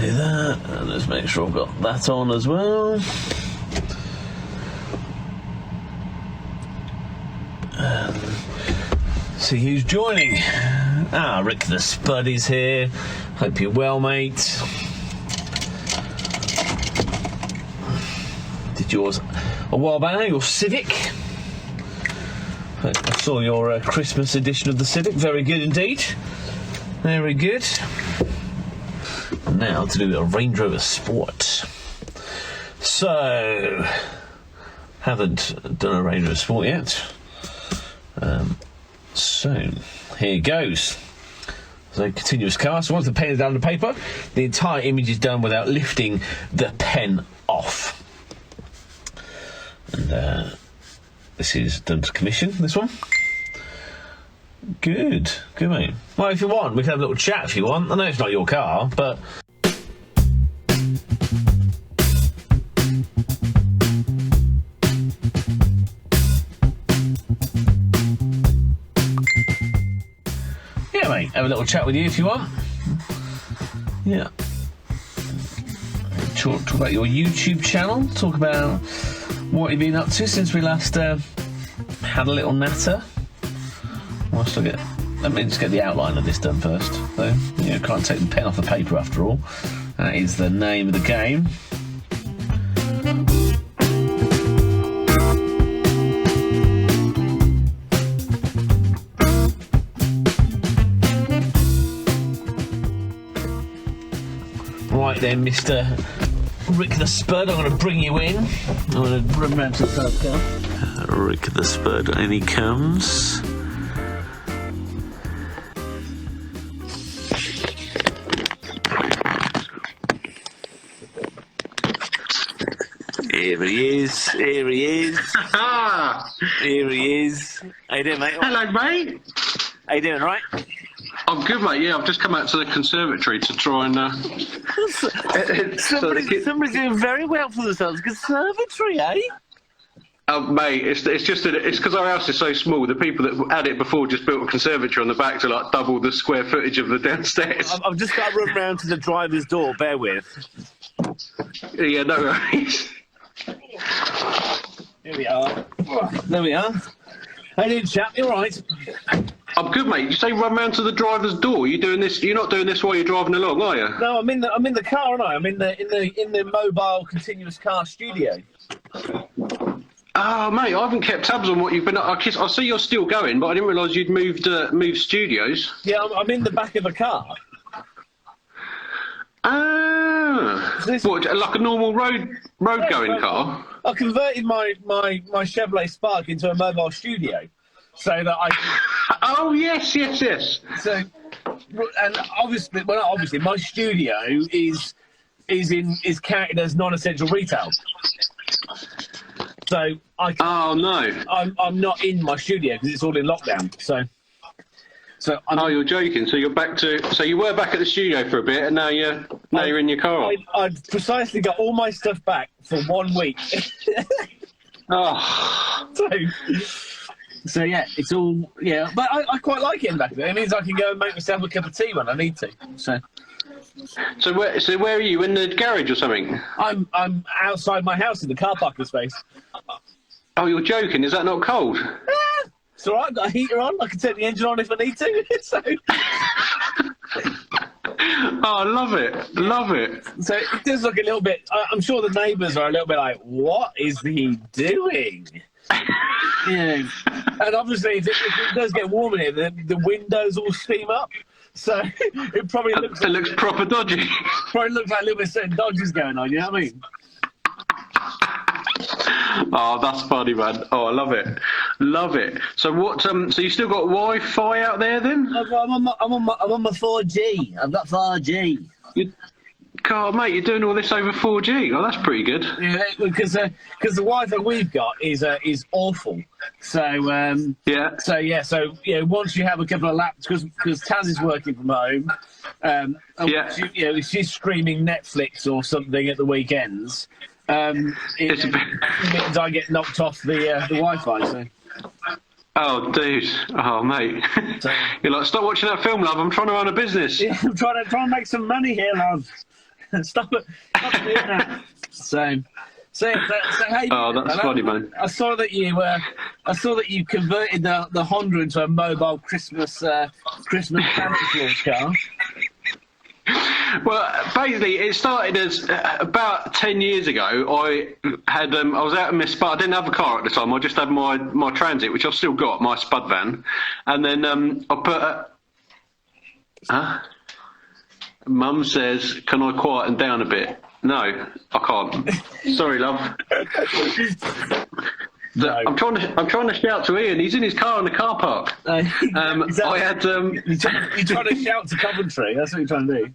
do that, and let's make sure I've got that on as well. See who's joining. Rick the Spud is here. Hope you're well, mate. Did yours a while back now, your Civic. I saw your Christmas edition of the Civic. Very good indeed. Very good. Now to do a Range Rover Sport. So, haven't done a Range Rover Sport yet. So, here goes. So, continuous car. So, once the pen is down on the paper, the entire image is done without lifting the pen off. And this is done to commission, this one. Good, mate. Well, if you want, we can have a little chat if you want. I know it's not your car, but... Yeah, mate, have a little chat with you if you want. Yeah. Talk about your YouTube channel, talk about what you've been up to since we last had a little natter. Let me just get the outline of this done first. So, can't take the pen off the paper after all. That is the name of the game. Right then, Mr. Rick the Spud, I'm going to bring you in. I'm going to run round to the first car. Rick the Spud, in he comes. Here he is, here he is. Here he is. How you doing, mate? Hello, mate. How you doing, right? I'm good, mate. Yeah, I've just come out to the conservatory to try and... Somebody's doing very well for themselves. Conservatory, eh? Oh, mate, it's because our house is so small. The people that had it before just built a conservatory on the back to like double the square footage of the downstairs. I've just got to run round to the driver's door. Bear with. Yeah, no worries. Here we are. There we are. How you doing, chap? You all right? I'm good, mate. You say run round to the driver's door. You're not doing this while you're driving along, are you? No, I'm in the car, aren't I? I'm in the mobile continuous car studio. Oh, mate, I haven't kept tabs on what you've been. I see you're still going, but I didn't realise you'd moved studios. Yeah, I'm in the back of a car. What, like a normal road-going car? I converted my Chevrolet Spark into a mobile studio, so that I can... Oh, yes. So, and obviously, my studio is counted as non-essential retail. So Oh no! I'm not in my studio because it's all in lockdown. So oh, you're joking. So you're back to. So you were back at the studio for a bit, and now you're in your car. I've precisely got all my stuff back for 1 week. Oh. So yeah, it's all but I quite like it back there. It means I can go and make myself a cup of tea when I need to. So where are you, in the garage or something? I'm outside my house in the car parking space. Oh, you're joking? Is that not cold? It's all right. I've got a heater on. I can turn the engine on if I need to. So. Oh, I love it. Love it. So it does look a little bit... I'm sure the neighbours are a little bit like, what is he doing? And obviously, if it does get warm in here, the windows all steam up. So it probably looks... It looks proper dodgy. Probably looks like a little bit of certain dodges going on, you know what I mean? Oh, that's funny, man. Oh, I love it. Love it. So what? So you still got Wi-Fi out there then? I'm on my 4G. I've got 4G. God, mate, you're doing all this over 4G. Oh, that's pretty good. Yeah, because the Wi-Fi we've got is awful. So once you have a couple of laps, because Taz is working from home, she's streaming Netflix or something at the weekends. It means I get knocked off the Wi-Fi. So. Oh, dude. Oh, mate. So, you're like, stop watching that film, love. I'm trying to run a business. Yeah, I'm trying to make some money here, love. Stop doing that. So hey, Oh, that's funny, man. I saw that you converted the Honda into a mobile Christmas Santa Claus car. Well, basically, it started as about 10 years ago. I was out in my Spud. I didn't have a car at the time. I just had my Transit, which I've still got, my Spud van. And then I put Mum says, "Can I quieten down a bit?" No, I can't. Sorry, love. No. I'm trying to shout to Ian. He's in his car in the car park. I had. You're trying to shout to Coventry. That's what you're trying to do.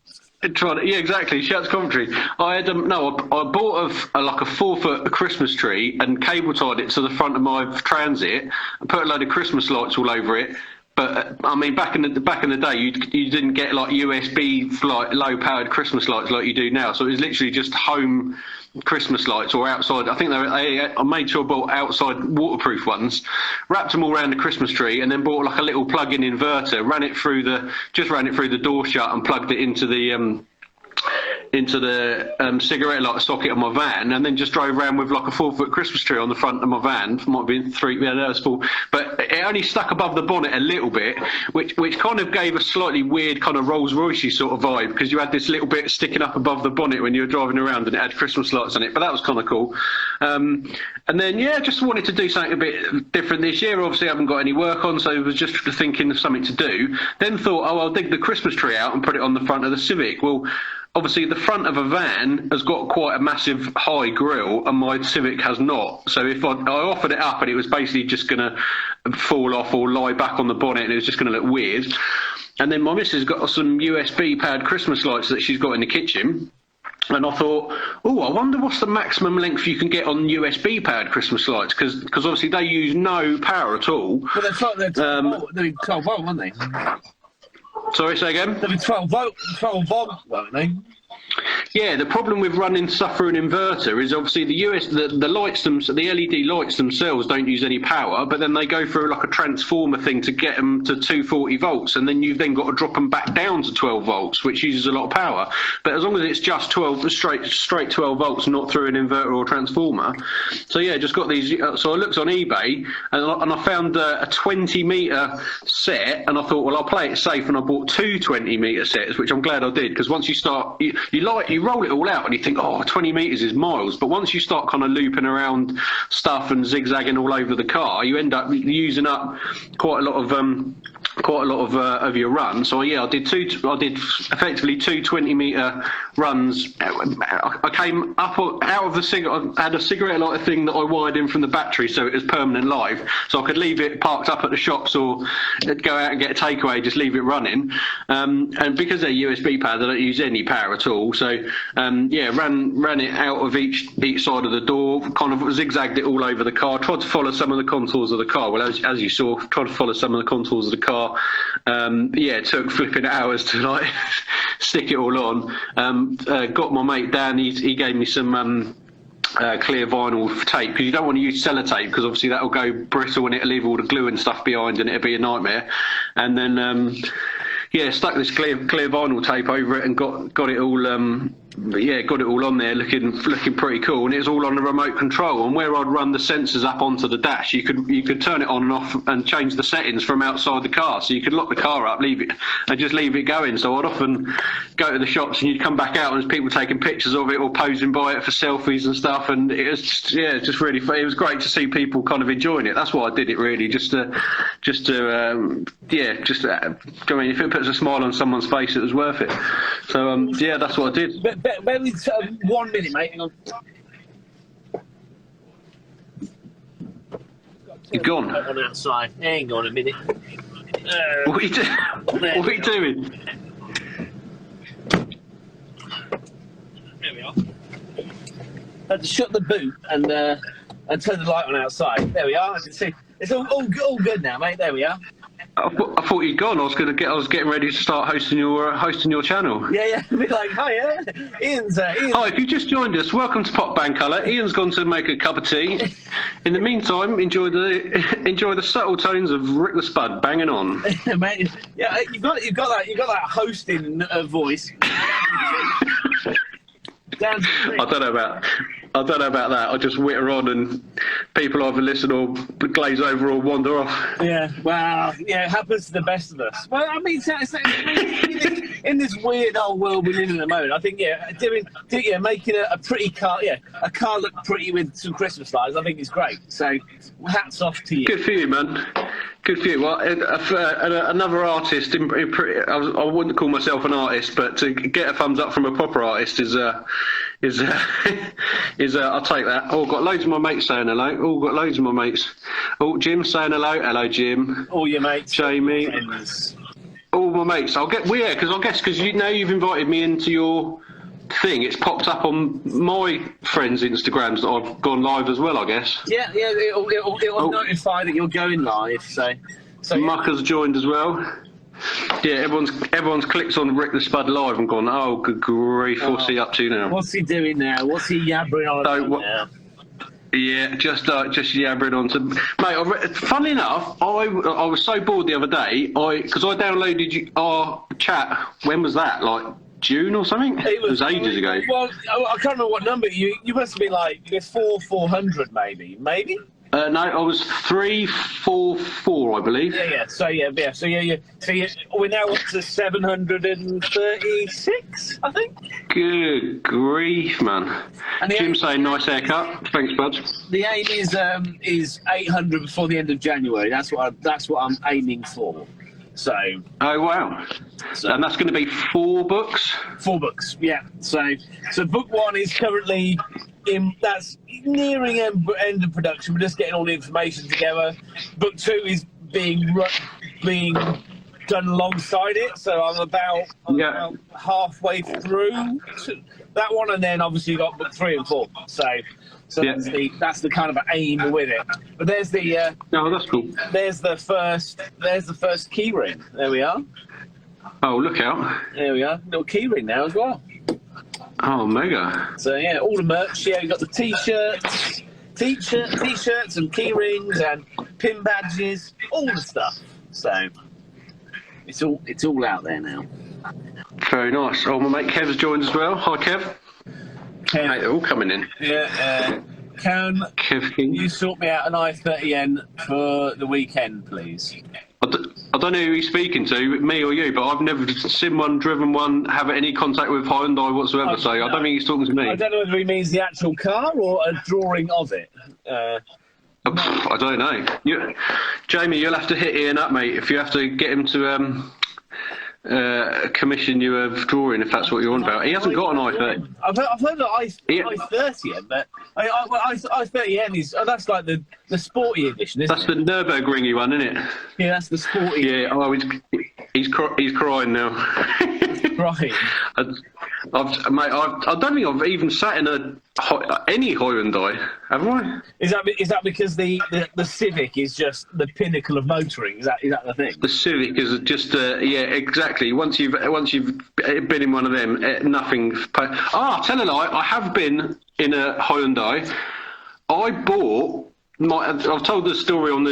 Yeah, exactly. Shout to Coventry. I bought a 4-foot Christmas tree and cable tied it to the front of my Transit and put a load of Christmas lights all over it. But I mean, back in the day, you didn't get like USB like low powered Christmas lights like you do now. So it was literally just home Christmas lights or outside. I think I made sure I bought outside waterproof ones, wrapped them all around the Christmas tree, and then bought like a little plug-in inverter. Ran it through the door shut and plugged it into the cigarette lighter socket of my van, and then just drove around with like a 4-foot Christmas tree on the front of my van. Might be 3, yeah, that was 4, but it only stuck above the bonnet a little bit, which kind of gave a slightly weird kind of Rolls Royce sort of vibe, because you had this little bit sticking up above the bonnet when you were driving around, and it had Christmas lights on it. But that was kind of cool. And then just wanted to do something a bit different this year. Obviously, I haven't got any work on, so I was just thinking of something to do. Then thought, I'll dig the Christmas tree out and put it on the front of the Civic. Well, obviously, the front of a van has got quite a massive high grille, and my Civic has not. So if I offered it up, and it was basically just going to fall off or lie back on the bonnet, and it was just going to look weird. And then my missus got some USB-powered Christmas lights that she's got in the kitchen. And I thought, I wonder what's the maximum length you can get on USB-powered Christmas lights, because obviously they use no power at all. But they're 12 volt, aren't they? Sorry, say again? They'll be 12 volt, won't they? Yeah, the problem with running stuff through an inverter is obviously the lights the LED lights themselves don't use any power, but then they go through like a transformer thing to get them to 240 volts, and then you've then got to drop them back down to 12 volts, which uses a lot of power. But as long as it's just 12 straight 12 volts, not through an inverter or transformer. So yeah, just got these. So I looked on eBay and I found a 20 meter set, and I thought, well, I'll play it safe, and I bought 2 20 meter sets, which I'm glad I did, because once you start, you roll it all out and you think, 20 metres is miles. But once you start kind of looping around stuff and zigzagging all over the car, you end up using up quite a lot of your run. So yeah, I did effectively 2 20 metre runs. I came up out of the cigarette. I had a cigarette lighter thing that I wired in from the battery, so it was permanent live, so I could leave it parked up at the shops or go out and get a takeaway, just leave it running. And because they're USB powered, they don't use any power at all. So ran it out of each side of the door, kind of zigzagged it all over the car, tried to follow some of the contours of the car. Well, as you saw, tried to follow some of the contours of the car. It took flipping hours to like stick it all on. Got my mate Dan, he gave me some clear vinyl tape, because you don't want to use sellotape, because obviously that'll go brittle and it'll leave all the glue and stuff behind, and it'll be a nightmare. And then stuck this clear vinyl tape over it and got it all on there, looking pretty cool. And it was all on the remote control. And where I'd run the sensors up onto the dash, you could turn it on and off and change the settings from outside the car. So you could lock the car up, leave it, and just leave it going. So I'd often go to the shops and you'd come back out and there's people taking pictures of it or posing by it for selfies and stuff. And it was just really fun. It was great to see people kind of enjoying it. That's why I did it, really, just to I mean, if it puts a smile on someone's face, it was worth it. So that's what I did. Bear with 1 minute, mate. Hang on. You're gone. On outside. Hang on a minute. What are you doing? There we are. I had to shut the boot and turn the light on outside. There we are. I can see. It's all good now, mate. There we are. I thought you'd gone. I was getting ready to start hosting your channel. Yeah. Be like, hi, Ian's. Hi, if you just joined us, welcome to Pop Bang Colour. Ian's gone to make a cup of tea. In the meantime, enjoy the subtle tones of Rick the Spud banging on. Mate, yeah, you got that hosting voice. Down to I don't know about that. I just witter on, and people either listen or glaze over or wander off. Yeah, well, yeah, it happens to the best of us. Well, I mean, in this weird old world we live in at the moment, I think, making a pretty car, a car look pretty with some Christmas lights, I think is great. So, hats off to you. Good for you, man. Good for you. Well, another artist, I wouldn't call myself an artist, but to get a thumbs up from a proper artist is I'll take that. Oh, got loads of my mates saying hello. Oh, got loads of my mates. Oh, Jim saying hello. Hello, Jim. All your mates. Jamie. Friends. All my mates. Because you've invited me into your thing. It's popped up on my friends' Instagrams that I've gone live as well, I guess. Yeah, it'll notify that you're going live. So Mucker's joined as well. Yeah, everyone's clicked on Rick the Spud live and gone, oh, good grief, what's he up to now? What's he doing now? What's he yabbering on now? Yeah, just yabbering on to... Mate, funnily enough, I was so bored the other day, because I downloaded our chat, when was that, like June or something? It was ages ago. Well, I can't remember what number, you must have been like before 400 maybe? No, I was 344, I believe. Yeah. So we're now up to 736, I think. Good grief, man. Jim saying nice haircut. Thanks, bud. The aim is 800 before the end of January. That's what I'm aiming for. So. Oh wow. And that's going to be 4 books. 4 books, yeah. So book 1 is currently. That's nearing end of production. We're just getting all the information together. Book 2 is being done alongside it, so I'm about halfway through that one, and then obviously you got book 3 and 4. So that's the kind of aim with it. But there's the that's cool. There's the first key ring. There we are. Oh, look out! There we are. Little key ring now as well. Oh, mega. So, yeah, all the merch. Yeah, we've got the T-shirts and key rings and pin badges, all the stuff. So, it's all out there now. Very nice. Oh, my mate Kev's joined as well. Hi, Kev. Kev. Mate, they're all coming in. Yeah, can you sort me out an i30N for the weekend, please? I don't know who he's speaking to, me or you, but I've never seen one, driven one, have any contact with Hyundai whatsoever, so I don't think he's talking to me. I don't know whether he means the actual car or a drawing of it. I don't know. Jamie, you'll have to hit Ian up, mate, if you have to get him to commission you a drawing, if that's what you're on about. He hasn't got an i30. I've heard of i30N, but i30N is that's like the sporty edition, isn't it? That's the Nürburgringy one, isn't it? Yeah, that's the sporty. Yeah. Oh, he's crying now. Right. I don't think I've even sat in any Hyundai, have I? Is that because the Civic is just the pinnacle of motoring? Is that the thing? The Civic is just exactly. Once you've been in one of them, nothing. Tell a lie. I have been in a Hyundai. I've told this story on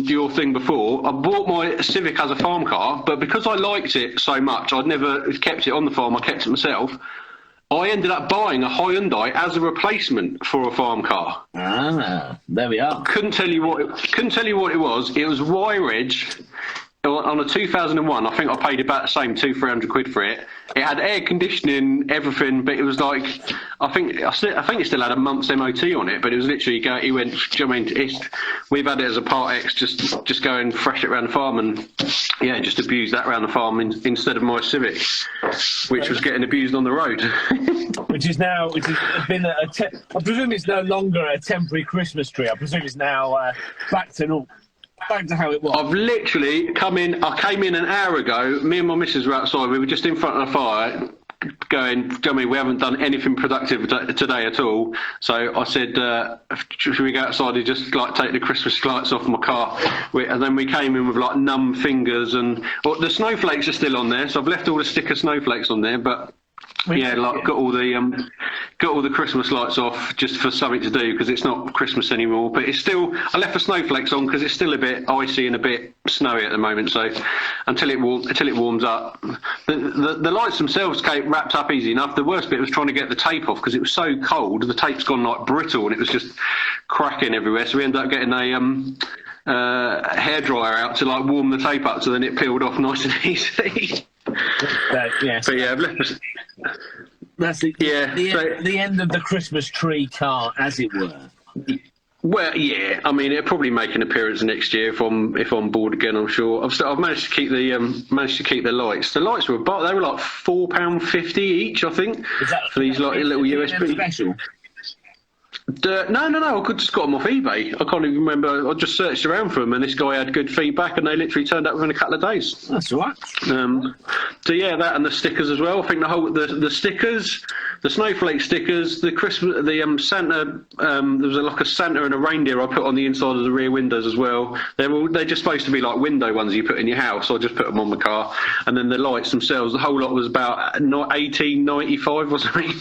your thing before. I bought my Civic as a farm car, but because I liked it so much, I'd never kept it on the farm. I kept it myself. I ended up buying a Hyundai as a replacement for a farm car. Ah, there we are. Couldn't tell you what it was. It was Y-Reg on a 2001. I think I paid about the same, 200-300 quid for it. It had air conditioning, everything, but it was like I think it still had a month's MOT on it. But it was literally he went. Do you know what I mean? We've had it as a Part X, just go and fresh it around the farm, and just abuse that around the farm instead of my Civic, which was getting abused on the road. which has been I presume it's no longer a temporary Christmas tree. I presume it's now back to normal. Back to how it was. I've literally come in. I came in an hour ago. Me and my missus were outside. We were just in front of the fire, going. Do you know what I mean? We haven't done anything productive today at all. So I said, should we go outside and just like take the Christmas lights off my car? And then we came in with like numb fingers, and the snowflakes are still on there. So I've left all the sticker snowflakes on there, but. Got all the got all the Christmas lights off just for something to do because it's not Christmas anymore. But it's still, I left the snowflakes on because it's still a bit icy and a bit snowy at the moment. So until it warms up, the lights themselves came wrapped up easy enough. The worst bit was trying to get the tape off because it was so cold. The tape's gone like brittle and it was just cracking everywhere. So we ended up getting a hairdryer out to like warm the tape up, so then it peeled off nice and easy. Yes. But yeah, I've left the, that's the end of the Christmas tree cart, as it were. Well, yeah. I mean, it'll probably make an appearance next year if I'm bored again. I'm sure. I've managed to keep the lights. The lights were they were like £4.50 each, I think, for these like little USB. Special? No. I could just got them off eBay. I can't even remember. I just searched around for them, and this guy had good feedback, and they literally turned up within a couple of days. That's all right. So yeah, that and the stickers as well. I think the stickers, the snowflake stickers, the Christmas, the Santa. There was like a Santa and a reindeer I put on the inside of the rear windows as well. They're just supposed to be like window ones you put in your house. So I just put them on the car, and then the lights themselves. The whole lot was about $18.95 or something.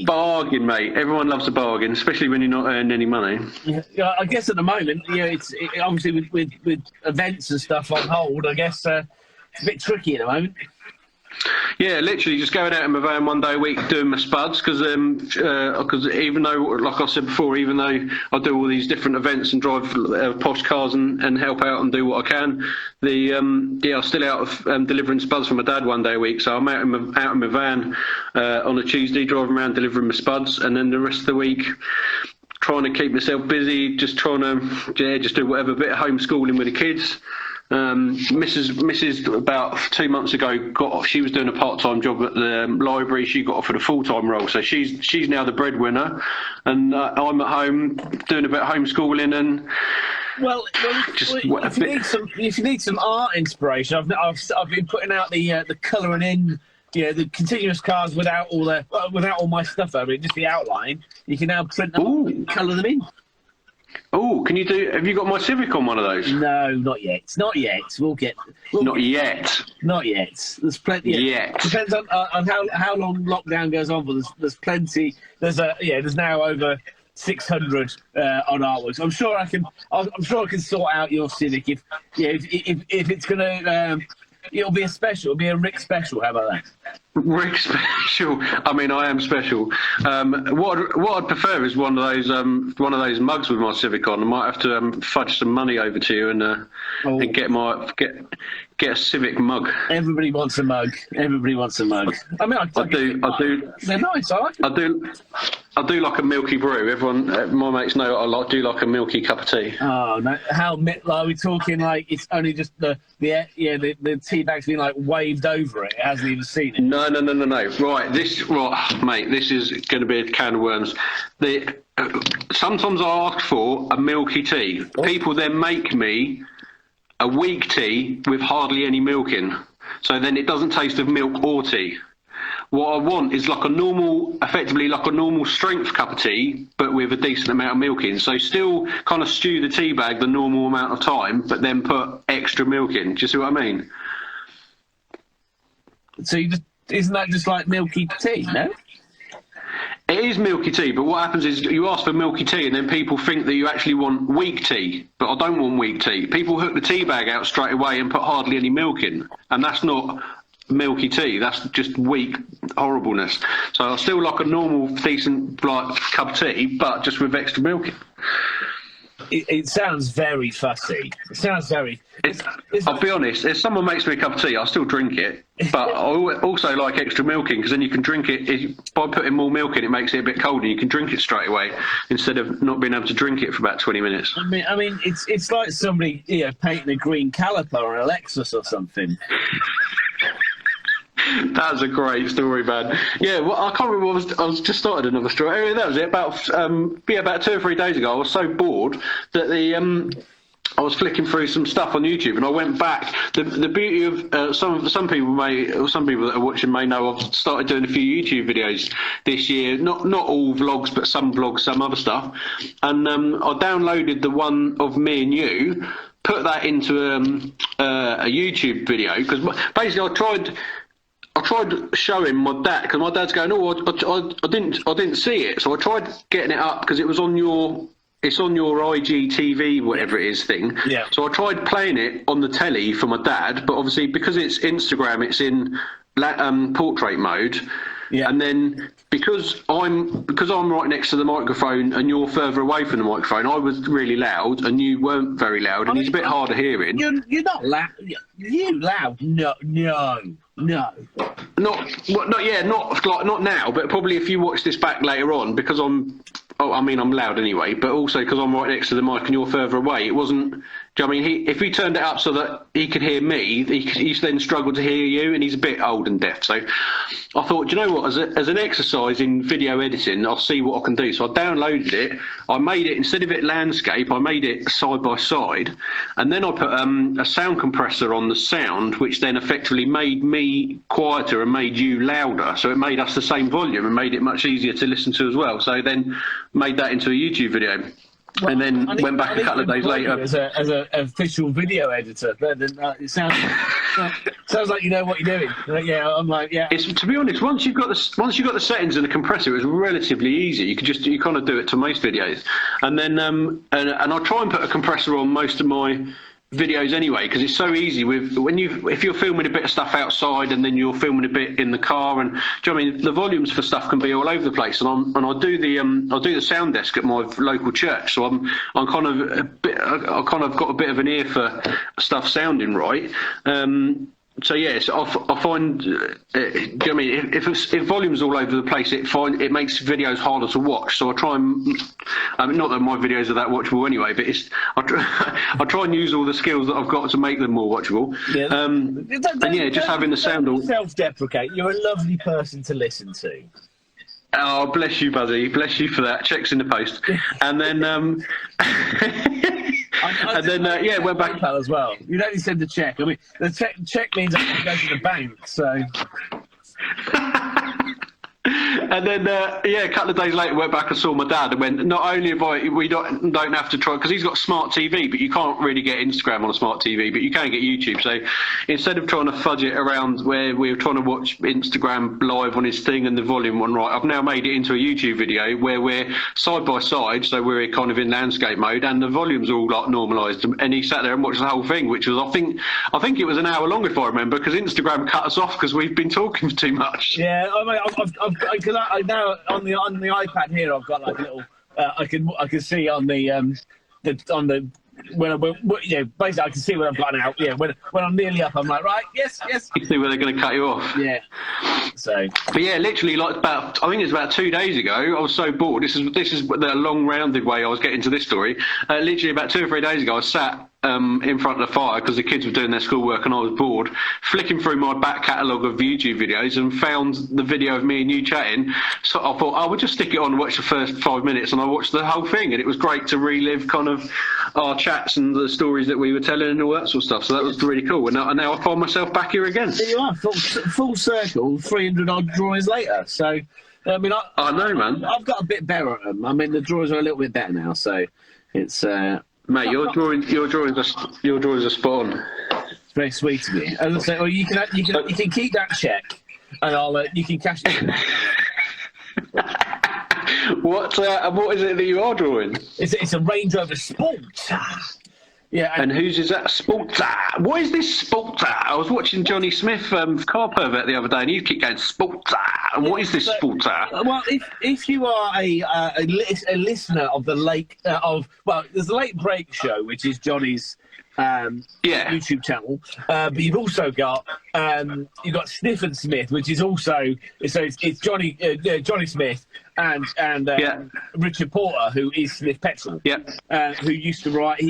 Bargain, mate. Everyone loves a bargain, especially when you're not earning any money. Yeah, I guess at the moment, it's obviously with events and stuff on hold. I guess it's a bit tricky at the moment. Yeah, literally just going out in my van one day a week doing my spuds because even though, like I said before, even though I do all these different events and drive posh cars and help out and do what I can, I'm still out of delivering spuds for my dad one day a week. So I'm out in my van on a Tuesday driving around delivering my spuds, and then the rest of the week trying to keep myself busy, just trying to just do whatever bit of homeschooling with the kids. Mrs. about 2 months ago she was doing a part-time job at the library. She got offered a full-time role, so she's now the breadwinner, and I'm at home doing a bit of homeschooling and. If you need some art inspiration, I've been putting out the colouring in. The continuous cards without all my stuff over it, just the outline. You can now print them and colour them in. Oh, have you got my Civic on one of those? No, not yet. Not yet. Not yet. Not yet. There's plenty. Yet. Depends on how long lockdown goes on, but there's plenty. There's now over 600 on artworks. I'm sure I can sort out your Civic if it's gonna. It'll be a special. It'll be a Rick special. How about that? Rick special. I mean, I am special. What I'd prefer is one of those mugs with my Civic on. I might have to fudge some money over to you and get a Civic mug. Everybody wants a mug. I mean, I do. They're nice. I like them. I do like a milky brew. Everyone, my mates know I do like a milky cup of tea. Oh no! Are we talking like it's only just the tea bag's been like waved over it? It hasn't even seen it. No. Right, mate. This is going to be a can of worms. Sometimes I ask for a milky tea. Oh. People then make me a weak tea with hardly any milk in, so then it doesn't taste of milk or tea. What I want is effectively like a normal strength cup of tea, but with a decent amount of milk in. So still kind of stew the tea bag the normal amount of time, but then put extra milk in. Do you see what I mean? So isn't that just like milky tea, no? It is milky tea, but what happens is you ask for milky tea and then people think that you actually want weak tea, but I don't want weak tea. People hook the tea bag out straight away and put hardly any milk in, and that's not milky tea, that's just weak horribleness. So I still like a normal, decent cup of tea, but just with extra milk in. It sounds very fussy. It sounds very... I'll be honest, if someone makes me a cup of tea, I'll still drink it. But I also like extra milk in, because then you can drink it, by putting more milk in, it makes it a bit colder. You can drink it straight away, instead of not being able to drink it for about 20 minutes. I mean, it's like somebody painting a green caliper on a Lexus or something. That's a great story, man. Yeah, well, I can't remember. I was just started another story. Anyway, that was it. About 2 or 3 days ago, I was so bored that I was flicking through some stuff on YouTube, and I went back. The beauty of some people that are watching may know I've started doing a few YouTube videos this year. Not all vlogs, but some vlogs, some other stuff. And I downloaded the one of me and you, put that into a YouTube video, because basically I tried showing my dad because my dad's going, "Oh, I didn't see it." So I tried getting it up because it was on your. It's on your IGTV, whatever it is, thing. Yeah. So I tried playing it on the telly for my dad, but obviously because it's Instagram, it's in portrait mode. Yeah. And then because I'm right next to the microphone and you're further away from the microphone, I was really loud and you weren't very loud, and he's a bit hard of hearing. You're not loud. You loud? No. Not now, but probably if you watch this back later on, because I'm loud anyway, but also because I'm right next to the mic and you're further away. It wasn't. Do you know what I mean? If he turned it up so that he could hear me, he then struggled to hear you, and he's a bit old and deaf. So I thought, do you know what? As an exercise in video editing, I'll see what I can do. So I downloaded it. I made it, instead of it landscape, I made it side by side, and then I put a sound compressor on the sound, which then effectively made me quieter and made you louder. So it made us the same volume and made it much easier to listen to as well. So then made that into a YouTube video. Well, and then went back a couple of days later as an official video editor. It sounds like you know what you're doing. Yeah, I'm like, yeah. It's, to be honest, once you've got the settings in the compressor, it was relatively easy. You kind of do it to most videos, and then and I try and put a compressor on most of my videos anyway, because it's so easy if you're filming a bit of stuff outside and then you're filming a bit in the car, and do you know what I mean, the volumes for stuff can be all over the place, and I do the sound desk at my local church, so I kind of got a bit of an ear for stuff sounding right. So yes, I find, do you know what I mean, if volume's all over the place, it makes videos harder to watch. So I try and, not that my videos are that watchable anyway, but I try and use all the skills that I've got to make them more watchable. Yeah. Just having the sound all. Self-deprecate. You're a lovely person to listen to. Oh, bless you, Buzzy. Bless you for that. Checks in the post. And then, went back as well. You don't need to send the check. I mean, the check means I can go to the bank. So. And then, a couple of days later, went back and saw my dad and went, not only we don't have to try, because he's got a smart TV, but you can't really get Instagram on a smart TV, but you can get YouTube. So instead of trying to fudge it around where we were trying to watch Instagram live on his thing and the volume one right, I've now made it into a YouTube video where we're side by side, so we're kind of in landscape mode, and the volume's all like normalised. And he sat there and watched the whole thing, which was, I think it was an hour long if I remember, because Instagram cut us off because we've been talking too much. Yeah, I mean, I now on the iPad here, I've got like a little. I can see on the basically I can see when I've got out. Yeah, when I'm nearly up, I'm like, right, yes. You see where they're going to cut you off. Yeah. So. But yeah, literally, like I think it's about 2 days ago. I was so bored. This is the long rounded way I was getting to this story. Literally about 2 or 3 days ago, I sat in front of the fire because the kids were doing their schoolwork and I was bored, flicking through my back catalogue of YouTube videos and found the video of me and you chatting. So I thought I would just stick it on and watch the first 5 minutes, and I watched the whole thing, and it was great to relive kind of our chats and the stories that we were telling and all that sort of stuff. So that was really cool. And now I find myself back here again. There you are, full circle, 300 odd drawings later. So I mean, I know, man. I've got a bit better at them. I mean, the drawings are a little bit better now, so it's. Mate, your drawings are spot on. It's very sweet of you. As I say, well, you can keep that check, and you can cash it. What is it that you are drawing? It's a Range Rover Spoorta. Yeah. And whose is that? Spoorta. What is this Spoorta? I was watching Johnny Smith, Car Pervert, the other day, and he kept going Spoorta. And what is this Spoorta? Well, if you are a listener of the late there's the Late Break Show, which is Johnny's YouTube channel, but you've also got Sniff and Smith, which is also it's Johnny Smith and Richard Porter, who is Smith Petrol, who used to write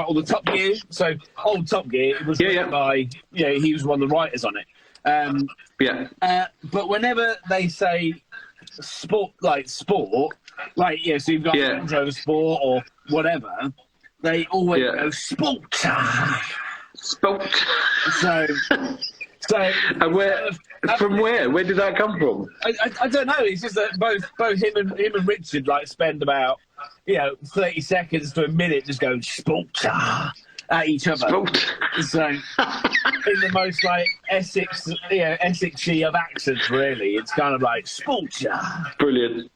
all the Top Gear. So old Top Gear, it was written by he was one of the writers on it. But whenever they say sport, so you've got Range Rover Sport or whatever. They always go Spoorta. So and where did that come from? I don't know. It's just that both him and Richard spend about 30 seconds to a minute just going Spoorta. at each other. So, in the most like Essexy of accents, really, it's kind of like Spoorta. Brilliant.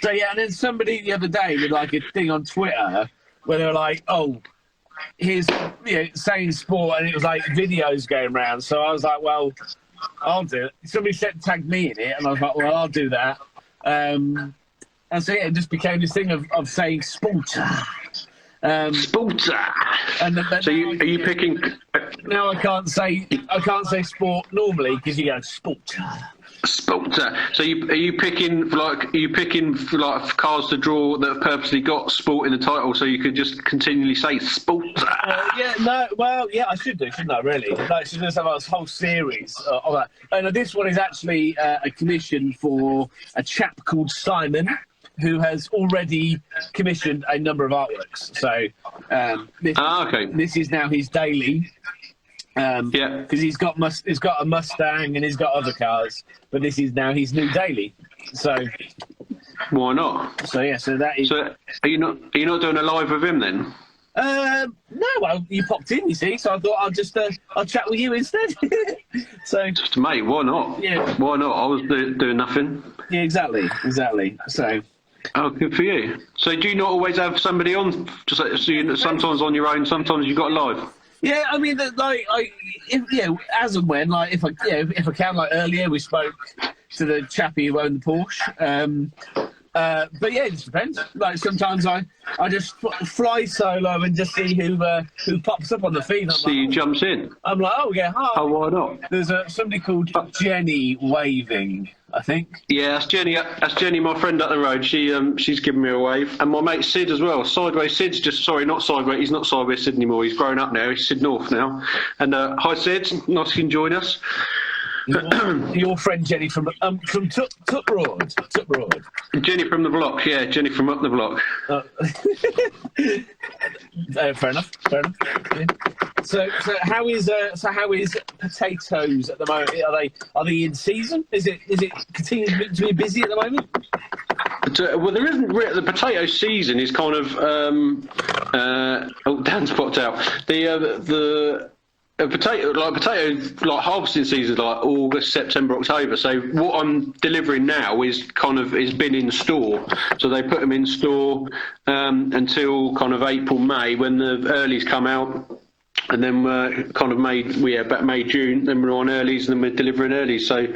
So yeah, and then somebody the other day did like a thing on Twitter where they were like, "Oh, here's saying sport," and it was like videos going around. So I was like, "Well, I'll do it." Somebody tagged me in it, and I was like, "Well, I'll do that." And so yeah, it just became this thing of saying Spoorta. Spoorta. And so are you picking? Now I can't say sport normally because you go Spoorta. Spoorta. So are you picking for like cars to draw that have purposely got sport in the title, so you could just continually say Spoorta? I should do, shouldn't I? Really? Like, should just have a whole series of that. And this one is actually a commission for a chap called Simon, who has already commissioned a number of artworks. So this is now his daily. Because he's got a Mustang and he's got other cars, but this is now his new daily. So why not? So yeah, so that is. So are you not doing a live with him then? No, well, you popped in, you see, so I thought I'll chat with you instead. So just mate, why not? Yeah, why not? I was doing nothing. Yeah, exactly. So. Oh, good for you. So do you not always have somebody on? Just sometimes on your own, sometimes you've got live. Yeah, I mean, as and when, like, if I can, like earlier, we spoke to the chappie who owned the Porsche. But yeah, it just depends. Like sometimes I just fly solo and just see who pops up on the feed. See who jumps in. I'm like, oh yeah, hi. Oh, why not? There's somebody called Jenny waving, I think. Yeah, that's Jenny. That's Jenny, my friend up the road. She's giving me a wave, and my mate Sid as well. Sideways Sid's not Sideways. He's not Sideways Sid anymore. He's grown up now. He's Sid North now. And hi Sid, nice you can join us. Your friend Jenny from Tutroad. Jenny from the block, yeah, Jenny from up the block. Fair enough. Yeah. So how is potatoes at the moment? Are they in season? Is it continuing to be busy at the moment? Well, there isn't. The potato season is kind of. Dan's popped out. The potato harvesting season is like August, September, October. So what I'm delivering now is been in store. So they put them in store until kind of April, May, when the earlies come out. And then kind of May, June. Then we're on earlies, and then we're delivering earlies. So.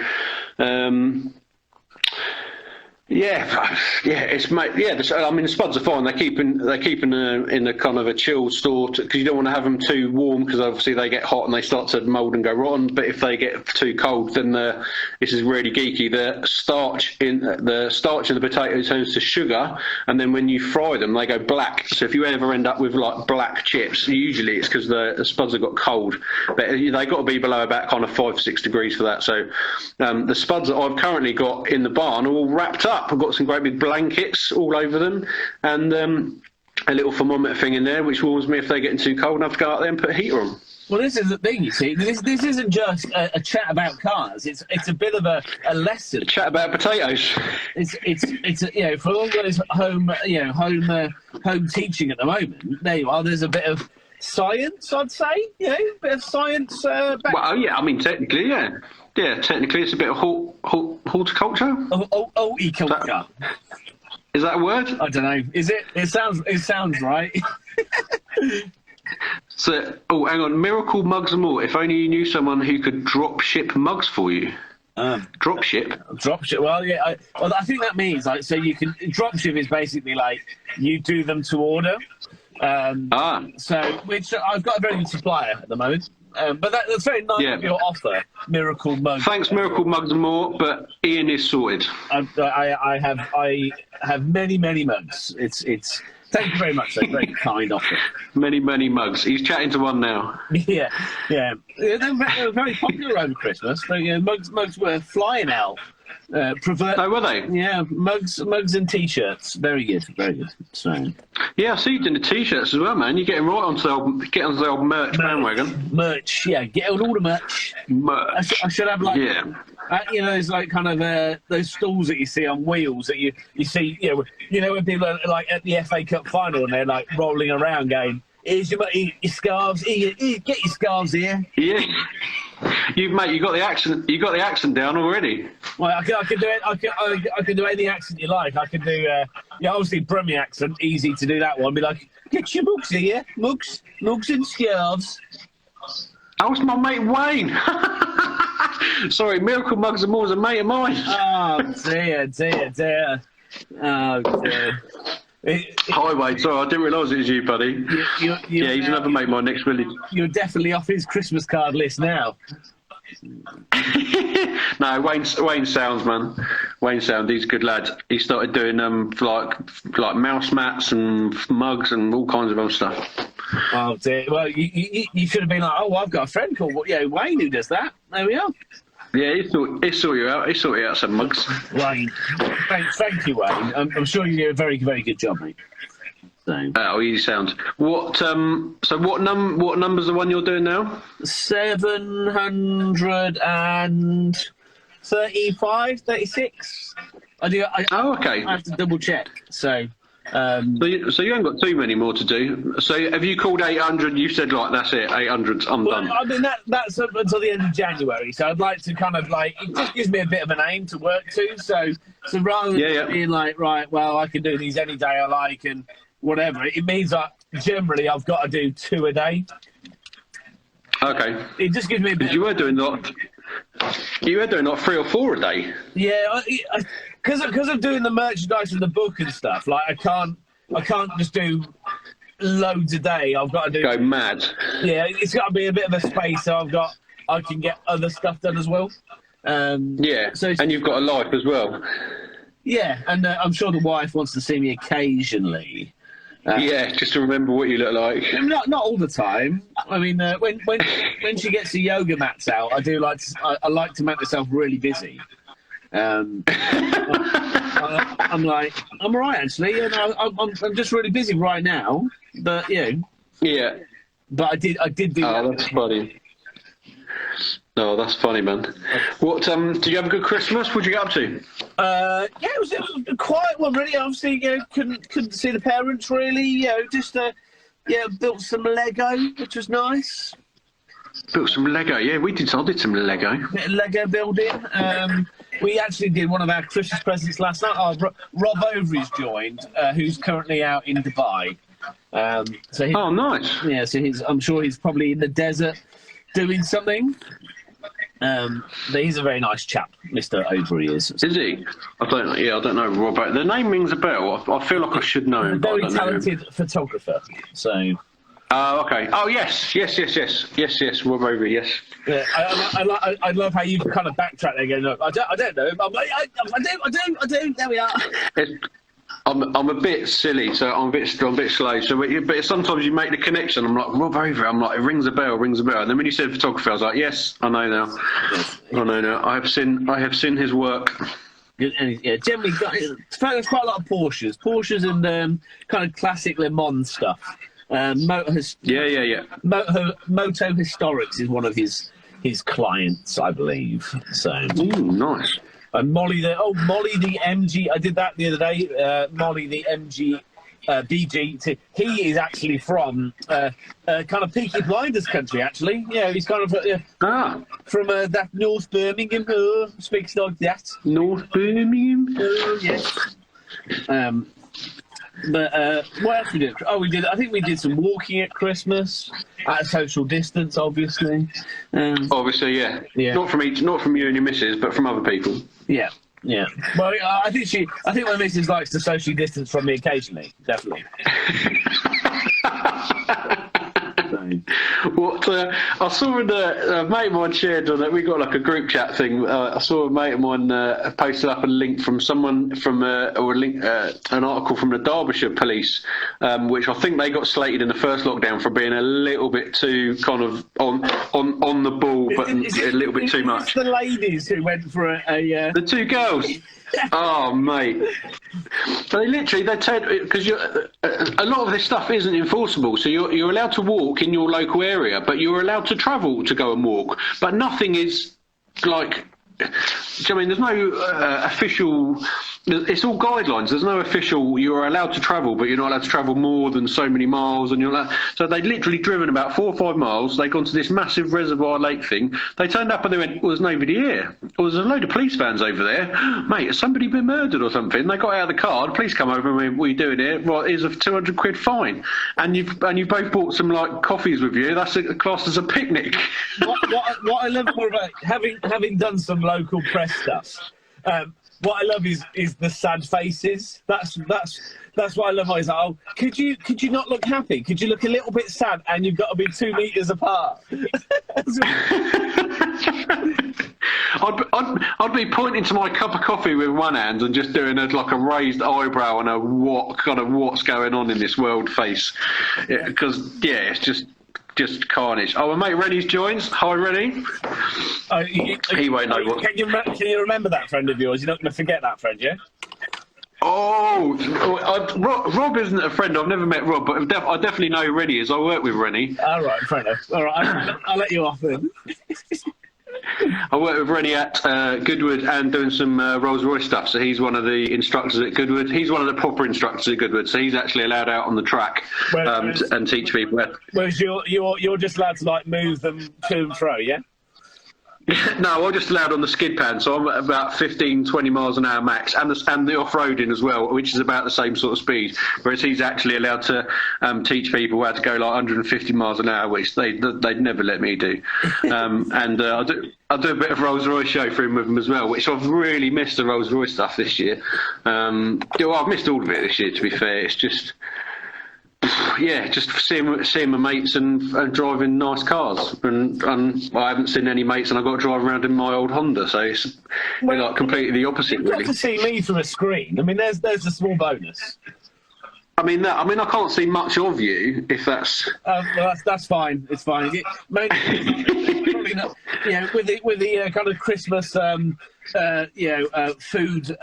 It's mate. Yeah, I mean the spuds are fine. They're keeping in a kind of a chilled store because you don't want to have them too warm because obviously they get hot and they start to mould and go rotten. But if they get too cold, then this is really geeky. The starch in the potato turns to sugar, and then when you fry them, they go black. So if you ever end up with like black chips, usually it's because the spuds have got cold. But they got to be below about kind of 5-6 degrees for that. So the spuds that I've currently got in the barn are all wrapped up. I've got some great big blankets all over them, and a little thermometer thing in there which warns me if they're getting too cold and I have to go out there and put a heater on. Well, this is the thing, you see. This isn't just a chat about cars. It's a bit of a lesson. A chat about potatoes. It's for all those home teaching at the moment. There you are. There's a bit of science, I'd say. A bit of science. Well, yeah. I mean, technically, yeah. Yeah, technically, it's a bit of horticulture. Horticulture. Is that a word? I don't know. Is it? It sounds right. So, hang on. Miracle mugs and more. If only you knew someone who could drop ship mugs for you. Drop ship. Well, yeah. I think that means like so you can drop ship is basically like you do them to order. So which I've got a very good supplier at the moment. But that's very nice of your offer, Miracle Mugs. Thanks, Miracle Mugs and more. But Ian is sorted. I have many mugs. It's thank you very much. That's very kind offer. Many mugs. He's chatting to one now. Yeah. They were very popular over Christmas. But, mugs were flying out. Oh, were they? Yeah, mugs and t-shirts. Very good. So. Yeah, I see you doing the t-shirts as well, man. You're getting right onto the old merch bandwagon. Merch, yeah. Get on all the merch. I should have like, there's like kind of those stalls that you see on wheels that you see, when people are like at the FA Cup final and they're like rolling around going, here's your scarves. Here, get your scarves here. Yeah. You got the accent. You got the accent down already. Well, I can do it. I can do any accent you like. I can do, obviously Brummie accent. Easy to do that one. Be like, get your mugs here, mugs and scarves. That was my mate Wayne. Sorry, Miracle Mugs and More's a mate of mine. Oh dear. Oh dear. Hi Wayne, sorry, I didn't realise it was you, buddy. He's another mate of mine next village. You're definitely off his Christmas card list now. No, Wayne sounds, man. Wayne sound, he's a good lad. He started doing like mouse mats and mugs and all kinds of other stuff. Oh dear. Well, you should have been like, oh, I've got a friend called Wayne who does that. There we are. Yeah, he sort you out. He sort you out some mugs. Wayne, thank you, Wayne. I'm sure you do a very, very good job, mate. So. Oh, easy sound. What? So what number's the one you're doing now? 735, 36. Okay. I have to double check. So. So you haven't got too many more to do. So have you called 800? You said like that's it, 800. I'm done. I mean that's up until the end of January. So I'd like to kind of like it just gives me a bit of an aim to work to. So rather than being like right, well I can do these any day I like and whatever, it means that generally I've got to do 2 a day. Okay. It just gives me a bit. You were doing like 3 or 4 a day. Yeah. Because of doing the merchandise and the book and stuff, like I can't just do loads a day. I've got to do go mad. Yeah, it's got to be a bit of a space, so I can get other stuff done as well. So and you've got a life as well. Yeah, and I'm sure the wife wants to see me occasionally. Just to remember what you look like. Not all the time. I mean, when she gets the yoga mats out, I like to make myself really busy. I'm like, I'm all right actually, and I'm just really busy right now. But yeah. But I did do. Oh, that's funny. Oh, that's funny, man. What? Did you have a good Christmas? What'd you get up to? It was a quiet one, really. Obviously, couldn't see the parents really. Just built some Lego, which was nice. Built some Lego, yeah. I did some Lego. Bit of Lego building. We actually did one of our Christmas presents last night. Rob Overy's joined, who's currently out in Dubai. Oh, nice. Yeah, so I'm sure he's probably in the desert doing something. But he's a very nice chap, Mr. Overy is. Is he? I don't know Rob. The name rings a bell. I feel like I should know him. Very talented photographer. So. Okay. Oh yes. Rob Rover. Yes. Yeah, I love how you kind of backtrack there again. Look, I don't know. I'm like, I do. There we are. I'm a bit silly, so I'm a bit slow. So, but sometimes you make the connection. I'm like Rob Rover. I'm like it rings a bell. And then when you said photographer, I was like, yes, I know now. Yes. I know now. I have seen his work. Yeah, generally, there's quite a lot of Porsches and kind of classic Le Mans stuff. Moto Historics is one of his clients, I believe. So nice. And Molly the MG. I did that the other day. Molly the MG BG. He is actually from kind of Peaky Blinders country. Actually, yeah, he's kind of from that North Birmingham. Speaks like that. North Birmingham. Yes. But what else we did? Oh, I think we did some walking at Christmas at a social distance, obviously. Obviously, yeah. Not from you and your missus, but from other people. Yeah. Well, I think my missus likes to socially distance from me occasionally. Definitely. What I saw in a mate of mine shared on it. We got like a group chat thing. I saw a mate of mine posted up a link from someone from an article from the Derbyshire police, which I think they got slated in the first lockdown for being a little bit too kind of on the ball, but a little bit too much. The ladies who went for the 2 girls. Oh, mate. They tell because a lot of this stuff isn't enforceable. So you're allowed to walk in your local area, but you're allowed to travel to go and walk. But nothing is like. I mean, there's no official It's all guidelines. There's no official. You're allowed to travel, but you're not allowed to travel more than so many miles. And you're allowed. So they'd literally driven about 4 or 5 miles. They'd gone to this massive reservoir lake thing. They turned up and they went, well, "There's nobody here. Well, there's a load of police vans over there. Mate, has somebody been murdered or something?" They got out of the car. The police come over and went, "What are you doing here?" "Well, here's a £200 fine." And you both bought some like coffees with you. That's classed as a picnic. What I love more about having done some local press stuff. What I love is the sad faces. That's what I love. I was like, "Oh, could you not look happy? Could you look a little bit sad? And you've got to be 2 meters apart." I'd be pointing to my cup of coffee with one hand and just doing like a raised eyebrow and a what's going on in this world face, because it's just carnage. Oh, my mate Rennie's joins. Hi, Rennie. He won't know what. Can you remember that friend of yours? You're not going to forget that friend, yeah? Oh, Rob isn't a friend. I've never met Rob, but I definitely know who Rennie is. I work with Rennie. All right, fair enough. All right, I'll let you off then. I work with Rennie at Goodwood and doing some Rolls-Royce stuff. So he's one of the instructors at Goodwood. He's one of the proper instructors at Goodwood. So he's actually allowed out on the track and teach people. Whereas you're just allowed to like move them to and fro, yeah? No, I'm just allowed on the skid pan, so I'm at about 15, 20 miles an hour max, and the off-roading as well, which is about the same sort of speed, whereas he's actually allowed to teach people how to go like 150 miles an hour, which they'd never let me do. And I do a bit of Rolls-Royce show for him with him as well, which I've really missed the Rolls-Royce stuff this year. I've missed all of it this year, to be fair. It's just... just seeing my mates and driving nice cars, and I haven't seen any mates, and I've got to drive around in my old Honda, so it's like completely the opposite. You've got to see me from a screen. I mean, there's a small bonus. I can't see much of you, if that's. Well, that's fine. It's fine. Probably not. With the kind of Christmas, food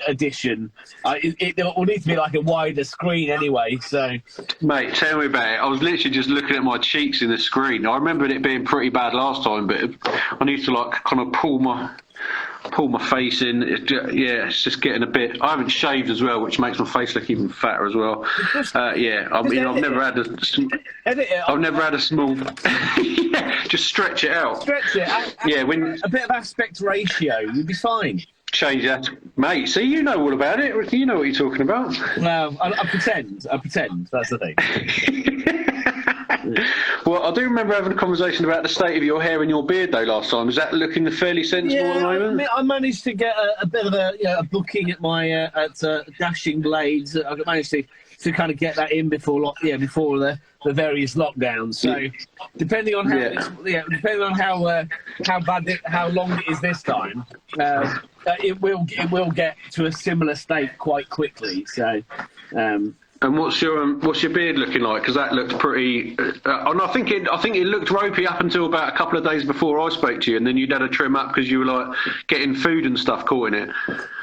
edition, it will need to be like a wider screen anyway. So, mate, tell me about it. I was literally just looking at my cheeks in the screen. I remember it being pretty bad last time, but I need to like kind of pull my face in. It's just getting a bit. I haven't shaved as well, which makes my face look even fatter as well. I've never had a small. Just stretch it out. Stretch it. A bit of aspect ratio, you'd be fine. Change that, mate. See, you know all about it. You know what you're talking about. No, I pretend. That's the thing. Well, I do remember having a conversation about the state of your hair and your beard, though, last time. Is that looking fairly sensible at the moment? I managed to get a bit of a booking at my at Dashing Blades. I managed to kind of get that in before the various lockdowns. So depending on how long it is this time, it will get to a similar state quite quickly. So. And what's your beard looking like? Because that looked pretty. And I think it looked ropey up until about a couple of days before I spoke to you, and then you'd had a trim up because you were like getting food and stuff caught in it.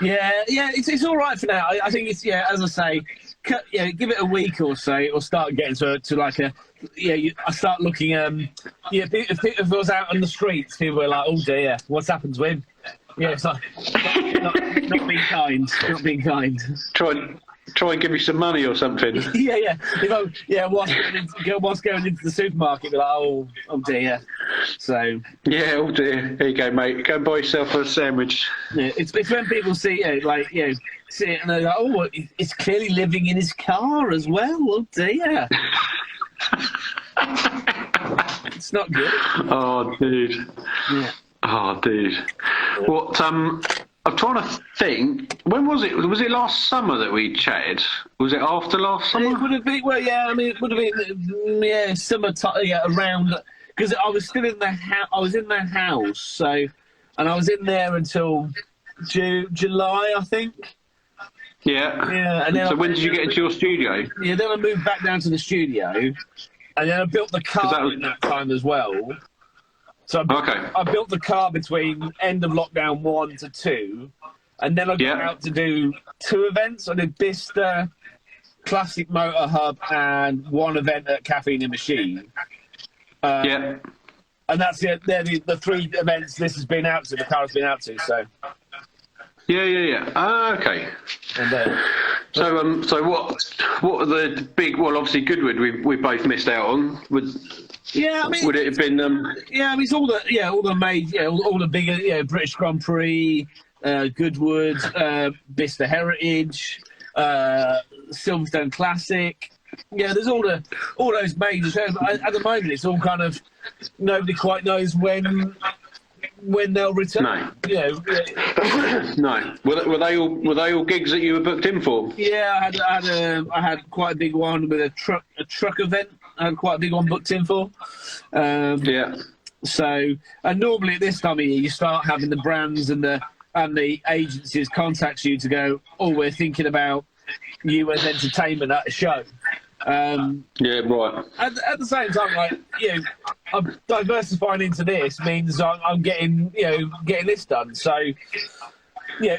Yeah, it's all right for now. I think it's as I say, give it a week or so, it'll start getting to like a. I start looking. If I was out on the streets, people were like, "Oh dear, what's happened to him?" Yeah, it's like not being kind. Not being kind. Try and give me some money or something. Whilst going into the supermarket, be like, oh dear. So. Yeah, oh dear. There you go, mate. Go and buy yourself a sandwich. Yeah, it's when people see see it and they're like, oh, it's clearly living in his car as well. Oh dear. It's not good. Oh, dude. Yeah. Oh, dude. What? I'm trying to think. When was it? Was it last summer that we chatted? Was it after last summer? It would have been. Well, yeah. I mean, it would have been. Summertime. Yeah, around. Because I was still in the house. I was in the house. So, and I was in there until July, I think. Yeah. Yeah. And then so when did you get into your studio? Yeah. Then I moved back down to the studio, and then I built the car in that time as well. So I built the car between end of lockdown 1 to 2, and then I got out to do 2 events. I did Bicester, Classic Motor Hub, and 1 event at Caffeine and Machine. And that's the 3 events this has been out to. The car has been out to. So. Yeah. Ah, okay. And So what are the big? Well, obviously Goodwood we both missed out on. Would it have been? Yeah, I mean, it's all the made, all the bigger, British Grand Prix, Goodwood, Bicester Heritage, Silverstone Classic. Yeah, there's all those major shows. But at the moment, it's all kind of nobody quite knows when they'll return. No. Yeah. No. Were they all gigs that you were booked in for? Yeah, I had quite a big one with a truck event. I had quite a big one booked in for. Yeah. So, and normally at this time of year, you start having the brands and the agencies contact you to go, oh, we're thinking about you as entertainment at a show. Yeah, right. At the same time, I'm diversifying into this means I'm getting this done. So,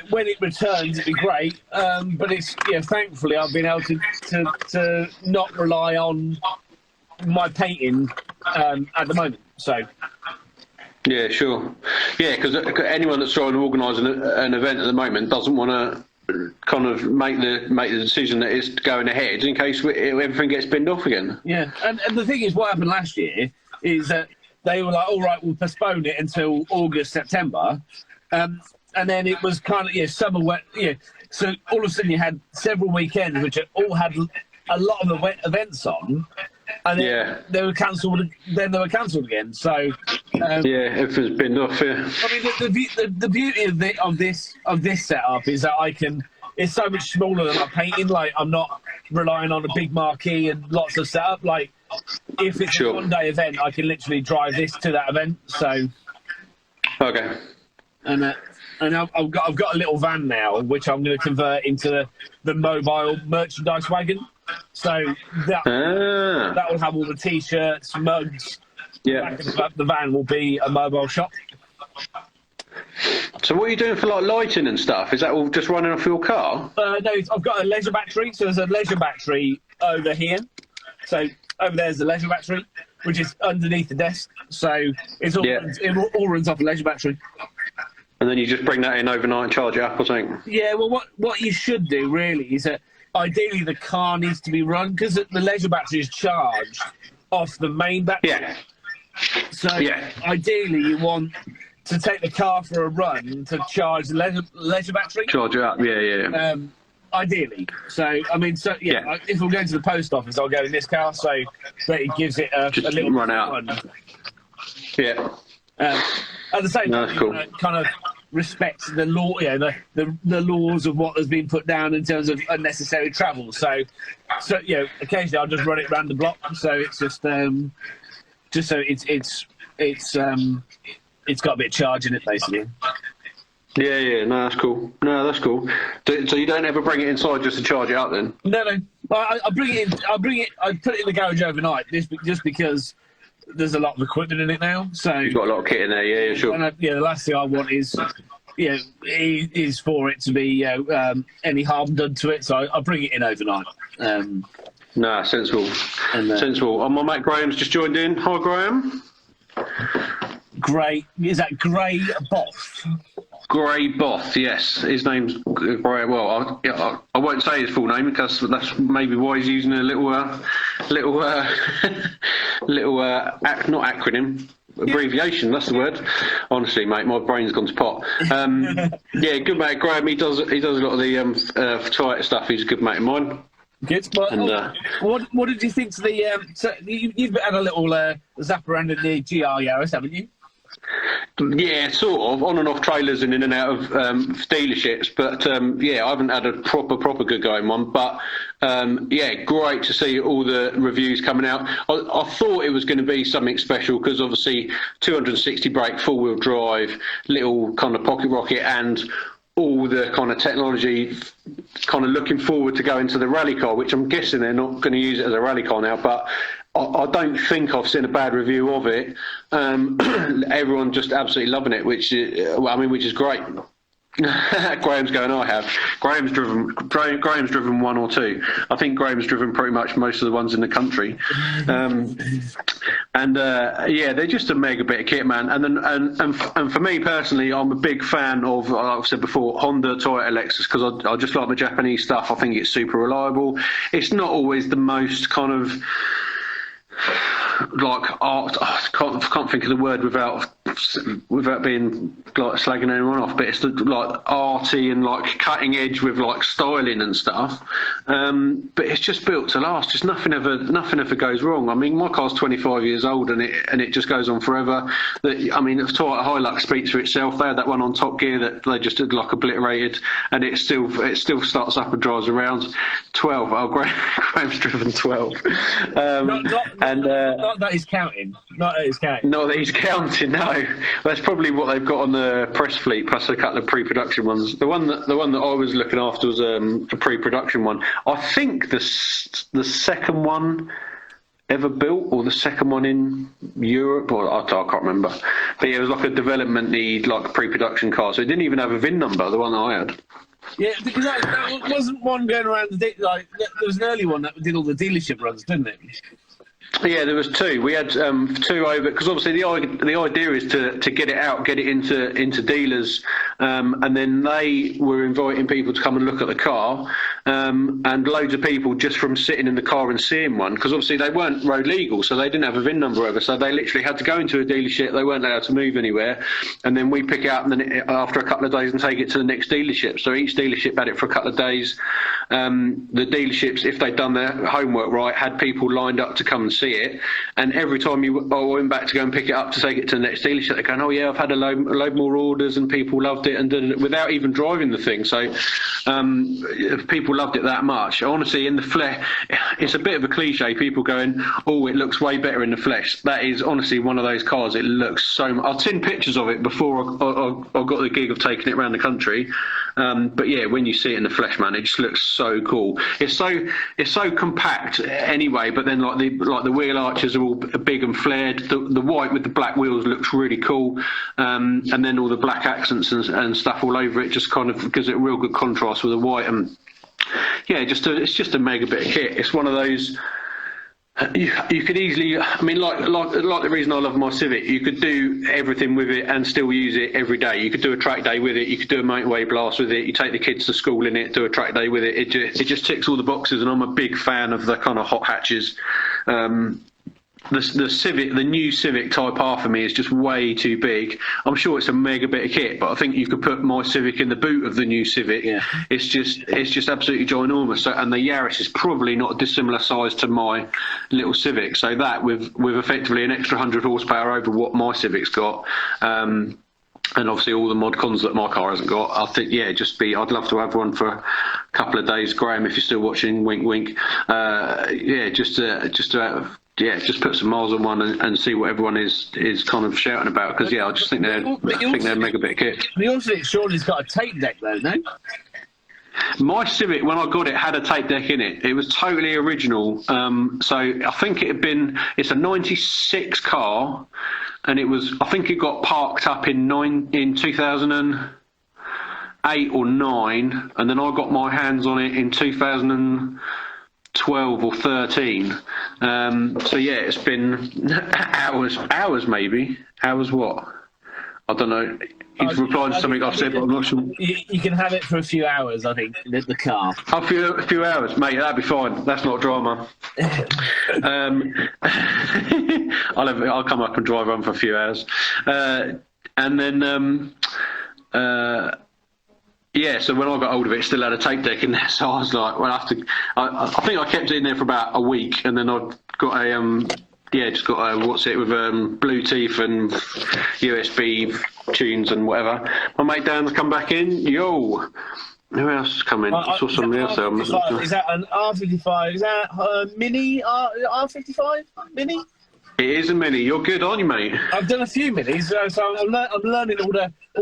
when it returns, it'd be great. But it's thankfully I've been able to not rely on my painting at the moment. So. Yeah, sure. Yeah, because anyone that's trying to organise an event at the moment doesn't want to kind of make the decision that it's going ahead in case everything gets binned off again. Yeah, and the thing is, what happened last year is that they were like, all right, we'll postpone it until August, September. And then it was kind of, summer wet. So all of a sudden you had several weekends which all had a lot of the wet events on. And then they were cancelled. Then they were cancelled again. So everything's binned off. Yeah. I mean, the beauty of this setup is that it's so much smaller than my painting. Like, I'm not relying on a big marquee and lots of setup. Like, if it's a one-day event, I can literally drive this to that event. So. Okay. And I've got a little van now, which I'm going to convert into the mobile merchandise wagon. So that will have all the T-shirts, mugs. Yeah. The van will be a mobile shop. So what are you doing for like lighting and stuff? Is that all just running off your car? No, I've got a leisure battery. So there's a leisure battery over here. So over there's the leisure battery, which is underneath the desk. So it all runs off a leisure battery. And then you just bring that in overnight and charge it up or something? Yeah, well, what you should do really is that ideally the car needs to be run because the leisure battery is charged off the main battery. Yeah. So ideally you want to take the car for a run to charge the leisure battery. Charge it up, yeah. Ideally. So, I mean, if we're going to the post office, I'll go in this car so that it gives it a little run out. Yeah. At the same time, cool. Kind of respect the law, the laws of what has been put down in terms of unnecessary travel. So occasionally I'll just run it around the block. So it's just so it's got a bit of charge in it, basically. Yeah. No, that's cool. So you don't ever bring it inside just to charge it up, then? No. I bring it in. I put it in the garage overnight, just because there's a lot of equipment in it now. So you've got a lot of kit in there. Yeah, sure. And the last thing I want is for it to be any harm done to it. So I bring it in overnight. Sensible. Sensible. My mate Graham's just joined in. Hi, Graham. Is that Grey Boff? Grey Both, yes. His name's Graham. Well, I won't say his full name because that's maybe why he's using a little not acronym, abbreviation. That's the word. Honestly, mate, my brain's gone to pot. Good mate, Graham. He does a lot of the Twitter stuff. He's a good mate of mine. Good. What did you think to the? So you've had a little zap around in the GR Yaris, haven't you? Yeah, sort of on and off trailers and in and out of dealerships, but I haven't had a proper good go in one. But great to see all the reviews coming out. I thought it was going to be something special because obviously 260 brake, full wheel drive, little kind of pocket rocket, and all the kind of technology, kind of looking forward to going to the rally car, which I'm guessing they're not going to use it as a rally car now, but I don't think I've seen a bad review of it. Everyone just absolutely loving it, which is great. Graham's going, I have. Graham's driven one or two. I think Graham's driven pretty much most of the ones in the country. Yeah, they're just a mega bit of kit, man. And for me personally, I'm a big fan of, like I've said before, Honda, Toyota, Lexus, because I just like the Japanese stuff. I think it's super reliable. It's not always the most kind of like art. I can't think of the word without being like slagging anyone off, but it's like arty and like cutting edge with like styling and stuff. But it's just built to last. Just nothing ever goes wrong. I mean, my car's 25 years old and it just goes on forever. I mean, the Toyota Hilux speaks for itself. They had that one on Top Gear that they just did like obliterated, and it still starts up and drives around. 12. Oh, Graham's driven 12. Not that he's counting. Not that he's counting. Not that he's counting. No, that's probably what they've got on the press fleet, plus a couple of pre-production ones. The one that I was looking after was a pre-production one. I think the second one ever built, or the second one in Europe, or I can't remember. But yeah, it was like a development need, like a pre-production car. So it didn't even have a VIN number. The one that I had. Yeah, because that wasn't one going around like there was an early one that did all the dealership runs, didn't it? Yeah, there was two. We had two over, because obviously the idea is to get it out, get it into dealers, and then they were inviting people to come and look at the car, and loads of people just from sitting in the car and seeing one, because obviously they weren't road legal, so they didn't have a VIN number over, so they literally had to go into a dealership. They weren't allowed to move anywhere, and then we pick it up and then after a couple of days and take it to the next dealership. So each dealership had it for a couple of days. The dealerships, if they'd done their homework right, had people lined up to come and see it, and every time I went back to go and pick it up to take it to the next dealership, they're going, oh yeah, I've had a load more orders and people loved it, and did it without even driving the thing. So people loved it that much. Honestly, in the flesh, it's a bit of a cliche, people going, oh, it looks way better in the flesh. That is honestly one of those cars. It looks so much. I've seen pictures of it before I got the gig of taking it around the country, but yeah, when you see it in the flesh, man, it just looks so cool. It's so compact anyway, but then like the wheel arches are all big and flared. The white with the black wheels looks really cool, and then all the black accents and stuff all over it just kind of gives it a real good contrast with the white. And yeah, it's just a mega bit of kit. It's one of those. You could easily, I mean, like the reason I love my Civic, you could do everything with it and still use it every day. You could do a track day with it. You could do a motorway blast with it. You take the kids to school in it, do a track day with it. It just ticks all the boxes, and I'm a big fan of the kind of hot hatches. The Civic, the new Civic Type R for me is just way too big. I'm sure it's a mega bit of kit, but I think you could put my Civic in the boot of the new Civic. Yeah. It's just absolutely ginormous. So, and the Yaris is probably not a dissimilar size to my little Civic. So that with effectively an extra 100 horsepower over what my Civic's got, and obviously all the mod cons that my car hasn't got, I think, yeah, I'd love to have one for a couple of days. Graham, if you're still watching, wink, wink. Just put some miles on one and see what everyone is kind of shouting about. Because yeah, I just think they're a mega bit of kit. The Civic surely's got a tape deck though, no? My Civic, when I got it, had a tape deck in it. It was totally original. So I think it's a 96 car, and I think it got parked up in 2008 or 9, and then I got my hands on it in 2012 or 13. So yeah, it's been hours maybe. Hours what? I don't know. He's replying to something I've said, but I'm not sure. You can have it for a few hours, I think, the car. A few hours, mate. That'd be fine. That's not drama. I'll come up and drive on for a few hours, and then yeah. So when I got hold of it, it still had a tape deck in there. So I was like, well, I think I kept it in there for about a week, and then I got a just got a with Bluetooth and USB tunes and whatever. My mate Dan's come back in. Yo, who else is coming? I saw somebody else there. Is that an R55? Is that mini R55 mini? It is a mini. You're good, aren't you, mate? I've done a few minis, so I'm learning all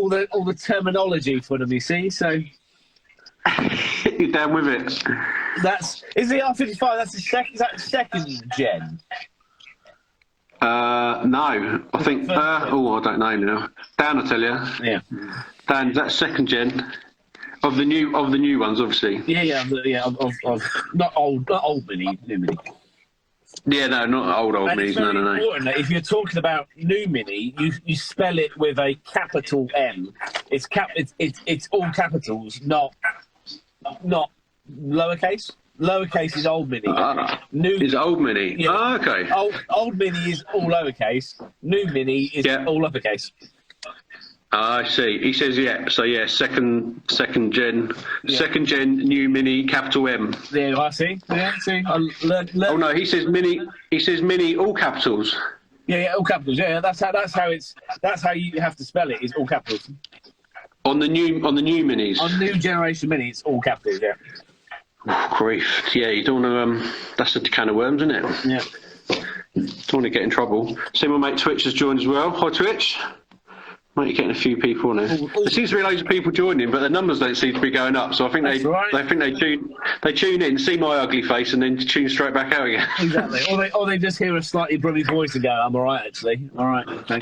the terminology for them. You see, so you're down with it. Is the R55? That's the second gen. No, I think. I don't know now. Dan, I tell you. Yeah. Dan, that's second gen of the new ones, obviously. Yeah, of not old Mini, new Mini. Yeah, no, not old And Minis. it's very No. important that if you're talking about new Mini, you spell it with a capital M. It's all capitals, not lowercase. Lowercase is old Mini. New is old Mini. Yeah. Oh, okay. Old Mini is all lowercase. New Mini is all uppercase. I see. He says, yeah. So yeah, second gen, second gen new Mini, capital M. Yeah, I see. Yeah, see. Oh no, he says Mini. He says Mini, all capitals. Yeah, all capitals. Yeah, that's how you have to spell it. Is all capitals. On the new Minis. On new generation Mini, it's all capitals. Yeah. Oh, grief. Yeah, you don't want to. That's a can of worms, isn't it? Yeah. Don't want to get in trouble. See, my mate Twitch has joined as well. Hi, Twitch. Mate, you're getting a few people on there. There seems to be loads of people joining, but the numbers don't seem to be going up. So I think they tune in, see my ugly face, and then tune straight back out again. Exactly. Or they just hear a slightly brummy voice and go, "I'm all right, actually. All right." Okay.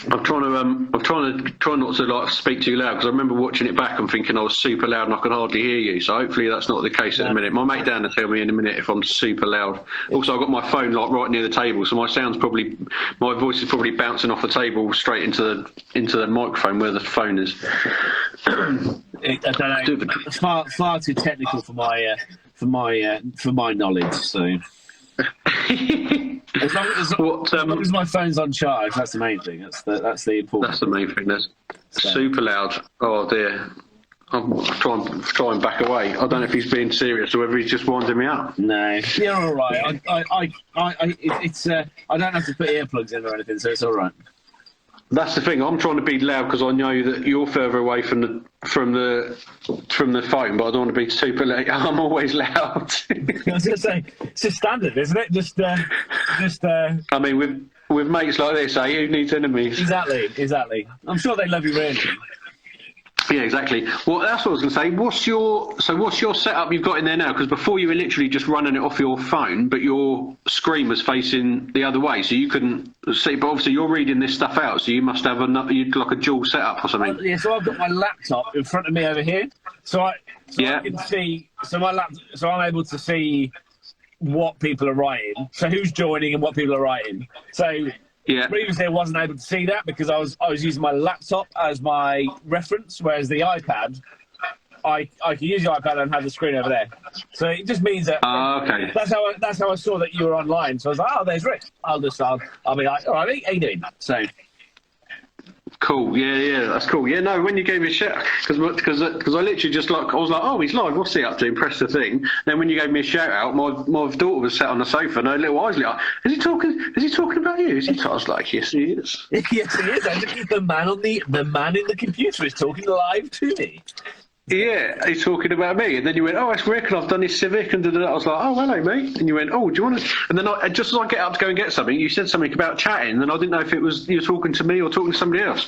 I'm trying not to like speak too loud because I remember watching it back and thinking I was super loud and I could hardly hear you. So hopefully that's not the case at the minute. My mate Dan will tell me in a minute if I'm super loud. Also, I've got my phone like right near the table, so my voice is probably bouncing off the table straight into the microphone where the phone is. I don't know. It's far too technical for my knowledge. So. As long as my phone's on charge, that's the main thing. That's the important. That's the main thing. That's super loud. Oh dear. I'm trying back away. I don't know if he's being serious or whether he's just winding me up. No, you're all right. I don't have to put earplugs in or anything, so it's all right. That's the thing. I'm trying to be loud because I know that you're further away from the phone, but I don't want to be super loud. I'm always loud. I was going to say it's just standard, isn't it? Just. I mean, with mates like this, who needs enemies? Exactly. I'm sure they love you really. Yeah, exactly. Well, that's what I was going to say. What's your setup you've got in there now? Because before you were literally just running it off your phone, but your screen was facing the other way, so you couldn't see. But obviously, you're reading this stuff out, so you must have like a dual setup or something. Yeah, so I've got my laptop in front of me over here, so I can see. So I'm able to see what people are writing. So who's joining and what people are writing. So. Yeah. Previously, I wasn't able to see that because I was using my laptop as my reference, whereas the iPad, I can use the iPad and have the screen over there. So it just means that okay. That's how I saw that you were online. So I was like, oh, there's Rick. I'll be like, all right, how you doing? So. Cool. Yeah, that's cool. Yeah, no, when you gave me a shout, because I literally just I was like, oh, he's live. What's he up to? Press the thing. Then when you gave me a shout out, my daughter was sat on the sofa and her little eyes lit up. Is he talking about you? I was like, yes, he is. Yes, he is. The man in the computer is talking live to me. Yeah, he's talking about me, and then you went, "Oh, it's Rick, and I've done his civic," and I was like, "Oh, hello, mate." And you went, "Oh, do you want to?" And then just as I get up to go and get something, you said something about chatting, and I didn't know if it was you were talking to me or talking to somebody else.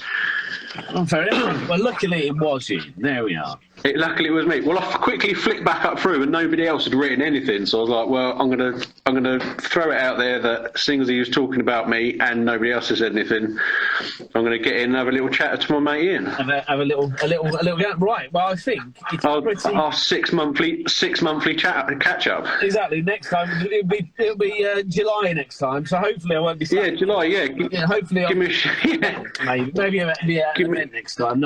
Oh, fair enough. Well, luckily it was you. There we are. Luckily it was me. Well, I quickly flicked back up through, and nobody else had written anything. So I was like, "Well, I'm gonna throw it out there that seeing as he was talking about me and nobody else has said anything, I'm gonna get in and have a little chat to my mate Ian. Have a little right. Well, I think it's our six monthly catch up. Exactly. Next time it'll be July next time. So hopefully I won't be. Yeah, July. Yeah. Hopefully give me maybe an event next time.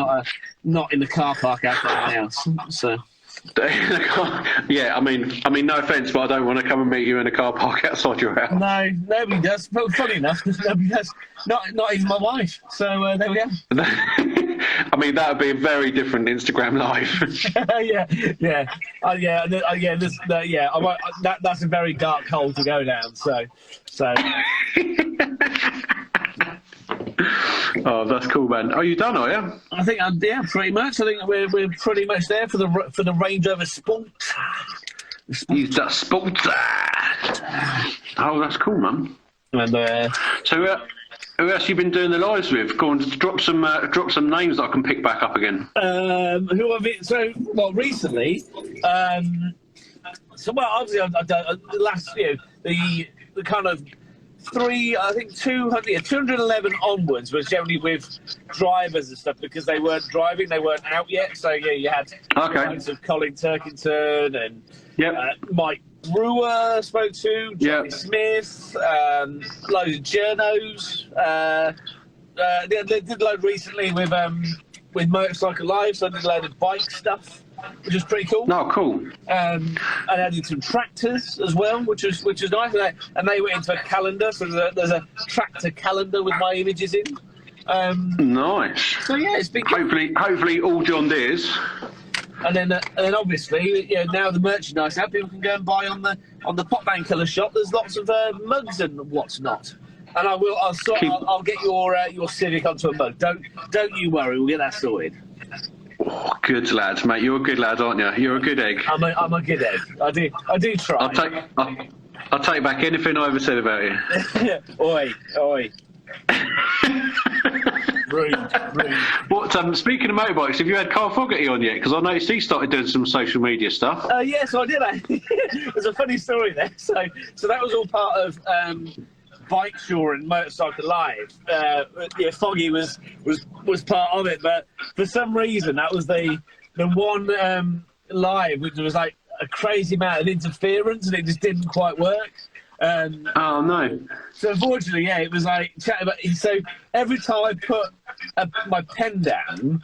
Not in the car park outside my house. So. Yeah, I mean, no offence, but I don't want to come and meet you in a car park outside your house. No, nobody does. Well, funny enough, nobody does. Not even my wife. So there we go. I mean, that would be a very different Instagram live. That's a very dark hole to go down. So. Oh, that's cool, man. Are you done, are you? I think, pretty much. I think we're pretty much there for the Range Rover Spoorta. Use that Spoorta. Oh, that's cool, man. And so, who else you been doing the lives with? Go on, drop some names that I can pick back up again. Who have it? So, well, recently. Obviously, I've done last year the kind of I think 200, 211 onwards was generally with drivers and stuff because they weren't driving, they weren't out yet. So yeah, you had loads of Colin Turkington and Mike Brewer spoke to, Johnny Smith, loads of journos. They did a load recently with Motorcycle Live, so I did a load of bike stuff, which is pretty cool. Oh, cool. And I did some tractors as well, which is nice. And they went into a calendar, so there's a tractor calendar with my images in. Nice. So yeah, it's been good. Hopefully all John Deere's. And then obviously, now the merchandise now people can go and buy on the Pop Band Colour shop. There's lots of mugs and what's not. And I'll get your Civic onto a mug. Don't you worry, we'll get that sorted. Oh, good lad, mate. You're a good lad, aren't you? You're a good egg. I'm a good egg. I do try. I'll take back anything I ever said about you. Oi. Rude. What? Speaking of motorbikes, have you had Carl Fogarty on yet? Because I noticed he started doing some social media stuff. Yes, I did. There's a funny story there. So that was all part of Bike Shore and Motorcycle Live. Foggy was part of it, but for some reason that was the one live which was like a crazy amount of interference and it just didn't quite work. Oh no! So unfortunately, it was like chatting about. So every time I put my pen down,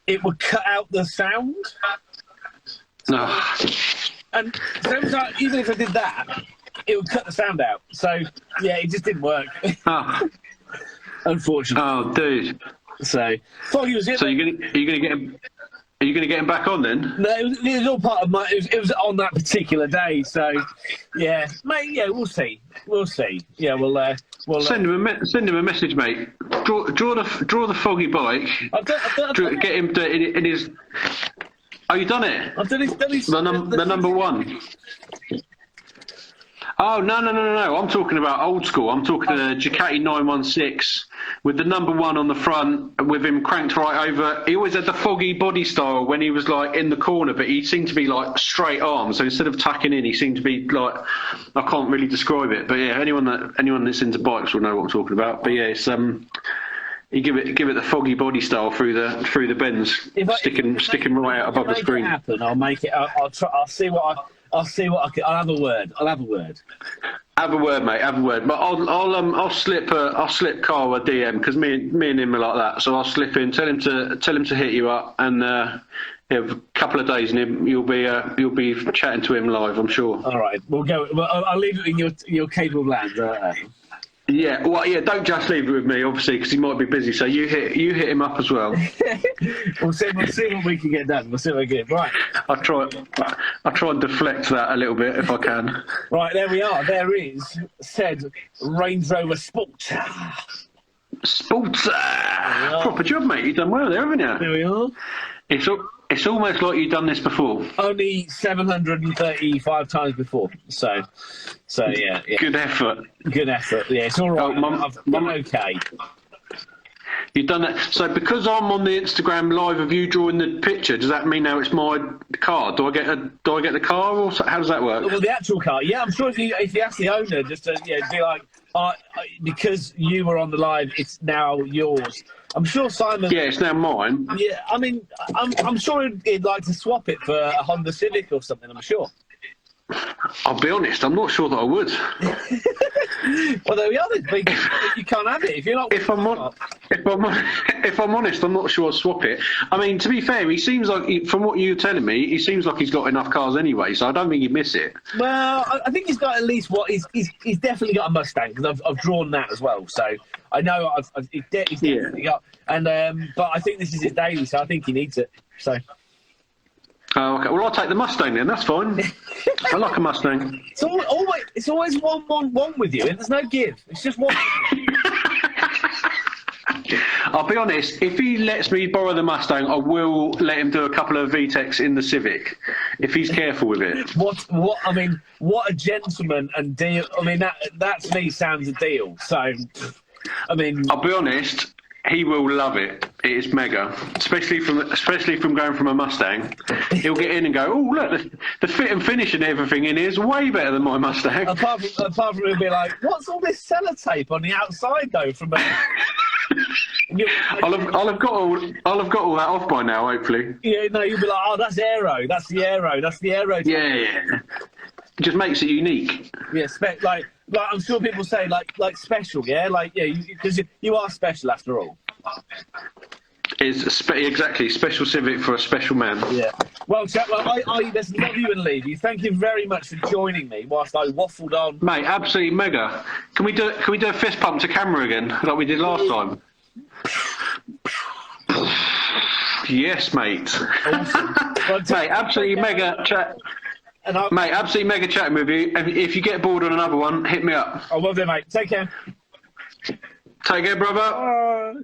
it would cut out the sound. No. And so every time, even if I did that, it would cut the sound out. So yeah, it just didn't work. Oh. Unfortunately. Oh, dude. So Foggy was. So are you gonna get him? Are you going to get him back on then? No, it was all part of my. It was on that particular day, so yeah, mate. Yeah, we'll see. Yeah, we'll send him a message, mate. Draw the Foggy bike. I've done get him in his. Oh, you done it? I've done his the number one. Oh no! I'm talking about old school. I'm talking the Ducati 916 with the number one on the front, with him cranked right over. He always had the Foggy body style when he was like in the corner, but he seemed to be like straight arm. So instead of tucking in, he seemed to be like, I can't really describe it, but yeah, anyone that's into bikes will know what I'm talking about. But yeah, it's you give it the Foggy body style through the bends, sticking right out above the screen. If it happen, I'll make it. I'll try. I'll see what I can. I'll have a word. Have a word, mate. Have a word. But I'll slip Carl a DM because me and him are like that. So I'll slip in, tell him to hit you up, and a couple of days, and you'll be chatting to him live. I'm sure. All right, we'll go. Well, I'll leave it in your capable hands. Yeah, well, yeah. Don't just leave it with me, obviously, because he might be busy. So you hit him up as well. We'll see what we can get done. We'll see what we get. Right. I'll try and deflect that a little bit if I can. Right, there we are. There is said Range Rover Spoorta. Spoorta. Proper job, mate. You've done well there, haven't you? There we are. It's almost like you've done this before. Only 735 times before. So yeah. Good effort. Yeah, it's all right. I've done okay. You've done that. So because I'm on the Instagram live of you drawing the picture, does that mean now it's my car? Do I get the car, or how does that work? Well, the actual car. Yeah, I'm sure if you ask the owner, just to be like, because you were on the live, it's now yours. I'm sure Simon. Yeah, it's now mine. Yeah, I mean, I'm sure he'd like to swap it for a Honda Civic or something. I'm sure. I'll be honest, I'm not sure that I would. Well, there we are. You can't have it if you're not. If I'm honest, I'm not sure I'd swap it. I mean, to be fair, he seems like, from what you're telling me, he seems like he's got enough cars anyway. So I don't think he'd miss it. Well, I think he's got at least he's definitely got a Mustang because I've drawn that as well. So I know he's definitely got. And but I think this is his daily, so I think he needs it. So. Oh, okay. Well, I'll take the Mustang then. That's fine. I like a Mustang. It's always one with you, and there's no give. It's just one. I'll be honest. If he lets me borrow the Mustang, I will let him do a couple of VTECs in the Civic, if he's careful with it. What? I mean, what a gentleman and deal. I mean, that to me sounds a deal. So, I mean, I'll be honest. He will love it. It is mega, especially from going from a Mustang. He'll get in and go, oh look, the fit and finish and everything in here is way better than my Mustang. Apart from he'll be like, what's all this sellotape on the outside though? From I'll have got all that off by now, hopefully. Yeah, no, you'll be like, oh, that's aero. That's the aero. That's the aero. Yeah. It just makes it unique. Yeah, like I'm sure people say like special. Yeah, like yeah, because you are special after all. It's exactly special Civic for a special man. Yeah. Well, listen, love you and leave you. Thank you very much for joining me whilst I waffled on. Mate, absolutely mega. Can we do a fist pump to camera again like we did last time? Yes, mate. Awesome. Well, mate, absolutely mega chat. Mate, absolutely mega chatting with you. If you get bored on another one, hit me up. I will do, mate. Take care. Take care, brother.